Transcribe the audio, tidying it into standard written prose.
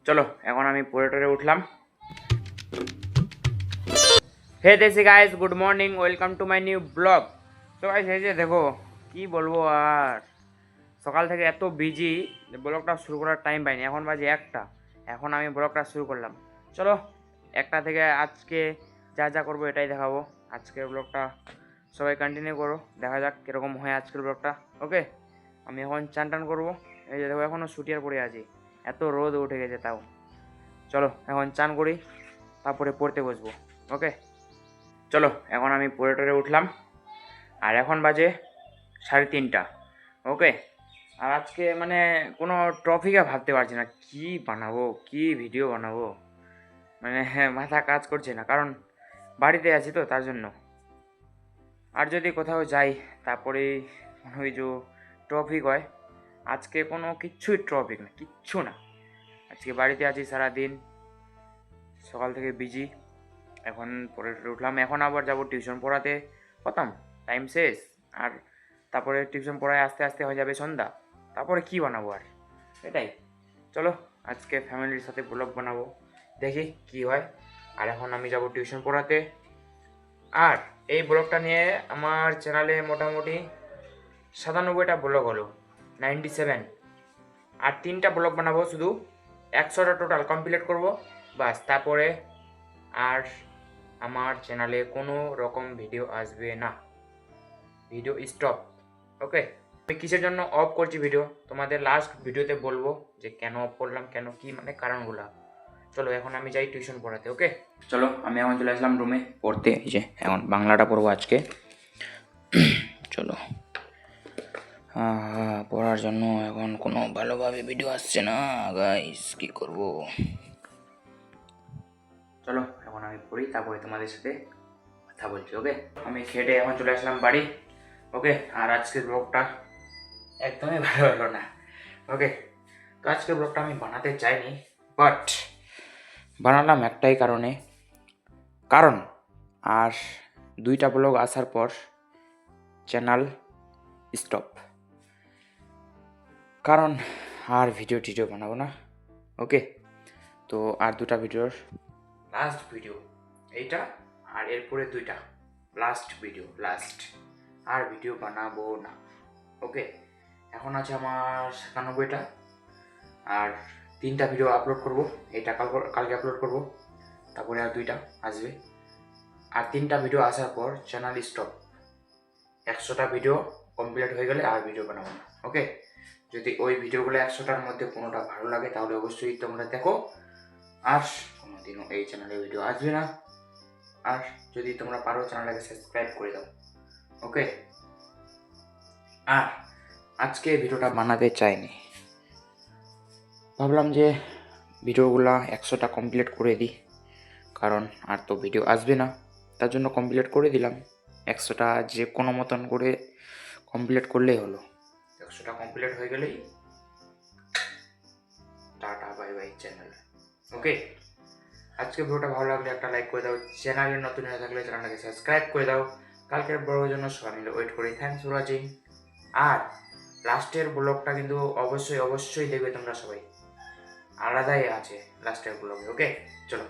চলো এখন আমি পড়ে উঠলাম। হে দেশি guys, good morning, welcome to my new blog. তো গাইস এই যে দেখো কি বলবো, আর সকাল থেকে এত বিজি যে ব্লগটা শুরু করার টাইম পাইনি। এখন বাজে 1টা, এখন আমি ব্লগটা শুরু করলাম। চলো 1টা থেকে আজকে যা যা করবো এটাই দেখাবো। আজকের ব্লগটা সবাই কন্টিনিউ করো, দেখা যাক কীরকম হয় আজকের ব্লগটা। ওকে, আমি এখন চান টান করবো। এই যে দেখো এখনও শুটিয়ার পরে আছি, এত রোদ উঠে গেছে তাও। চলো এখন চান করি, তারপরে পড়তে বসবো। ওকে চলো এখন আমি পড়ে উঠলাম, আর এখন বাজে 3:30। ওকে, আর আজকে মানে কোনো টপিকে ভাবতে পারছি না কি বানাবো, কি ভিডিও বানাবো, মানে মাথা কাজ করছে না, কারণ বাড়িতে আছি তো তার জন্য। আর যদি কোথাও যাই তারপরে ওই যে টপিক হয়, আজকে কোনো কিচ্ছুই টপিক না, কিচ্ছু না। আজকে বাড়িতে আছি সারাদিন, সকাল থেকে বিজি। এখন পড়ে উঠলাম, এখন আবার যাব টিউশন পড়াতে, খতম, টাইম শেষ। আর তারপরে টিউশন পড়ায় আস্তে আস্তে হয়ে যাবে সন্ধ্যা, তারপরে কি বানাবো আর, এটাই। চলো আজকে ফ্যামিলির সাথে ব্লগ বানাবো, দেখি কি হয়। আর এখন আমি যাব টিউশন পড়াতে। আর এই ব্লগটা নিয়ে আমার চ্যানেলে মোটামুটি 97টা ব্লগ হলো, 97। আর 3টা ব্লগ বানাবো, শুধু 100টা টোটাল কমপ্লিট করব, বাস। তারপরে আর আমার চ্যানেলে কোনো রকম ভিডিও আসবে না, ভিডিও স্টপ। ওকে, আমি কিসের জন্য অফ করছি ভিডিও তোমাদের লাস্ট ভিডিওতে বলবো, যে কেন অফ করলাম, কেন কি মানে কারণগুলো। চলো এখন আমি যাই টিউশন পড়াতে। ওকে চলো আমি এখন চলে আসলাম রুমে পড়তে। এই যে এখন বাংলাটা পড়বো আজকে। চলো পড়ার জন্য এখন কোনো ভালোভাবে ভিডিও আসছে না গাইস, কি করব। চলো এখন আমি পড়ি, তারপরে তোমাদের সাথে কথা বলছি। ওকে, আমি খেটে এখন চলে আসলাম বাড়ি। ওকে, আর আজকের ব্লগটা একদমই ভালো হলো না। ওকে, তো আজকের ব্লগটা আমি বানাতে চাইনি, বাট বানালাম একটাই কারণে, কারণ আর 2টা ব্লগ আসার পর চ্যানেল স্টপ, কারণ আর ভিডিও বানাবো না। ওকে, তো আর 2টা ভিডিওর লাস্ট ভিডিও এইটা, আর এরপরে 2টা লাস্ট ভিডিও, লাস্ট আর ভিডিও বানাবো না। ওকে, এখন আছে আমার 97টা, আর 3টা ভিডিও আপলোড করব। এটা কালকে আপলোড করব, তারপরে আর 2টা আসবে। আর 3টা ভিডিও আসার পর চ্যানেল স্টপ, 100টা ভিডিও কমপ্লিট হয়ে গেলে আর ভিডিও বানাবো না। ওকে, যদি ওই ভিডিওগুলো 100টার মধ্যে কোনোটা ভালো লাগে তাহলে অবশ্যই তোমরা দেখো, আর কোনোদিনও এই চ্যানেলে ভিডিও আসবে না। আর যদি তোমরা পারো চ্যানেলটাকে সাবস্ক্রাইব করে দাও। ওকে, আর আজকে ভিডিওটা বানাতে চাইনি, ভাবলাম যে ভিডিওগুলো 100টা কমপ্লিট করে দিই, কারণ আর তো ভিডিও আসবে না, তার জন্য কমপ্লিট করে দিলাম। 100টা যে কোনো মতন করে কমপ্লিট করলেই হলো। 100টা কমপ্লিট হয়ে গেলেই টাটা বাই বাই চ্যানেল। ওকে, আজকে ভিডিওটা ভালো লাগলে একটা লাইক করে দাও, চ্যানেলে নতুন হয়ে থাকলে চ্যানেলটাকে সাবস্ক্রাইব করে দাও। কালকের ব্লগের জন্য সবাই মিলে ওয়েট করি। Thanks for watching. আর লাস্টের ব্লগটা কিন্তু অবশ্যই দেখবে তোমরা সবাই, আলাদাই আছে লাস্টের ব্লগে। ওকে চলো।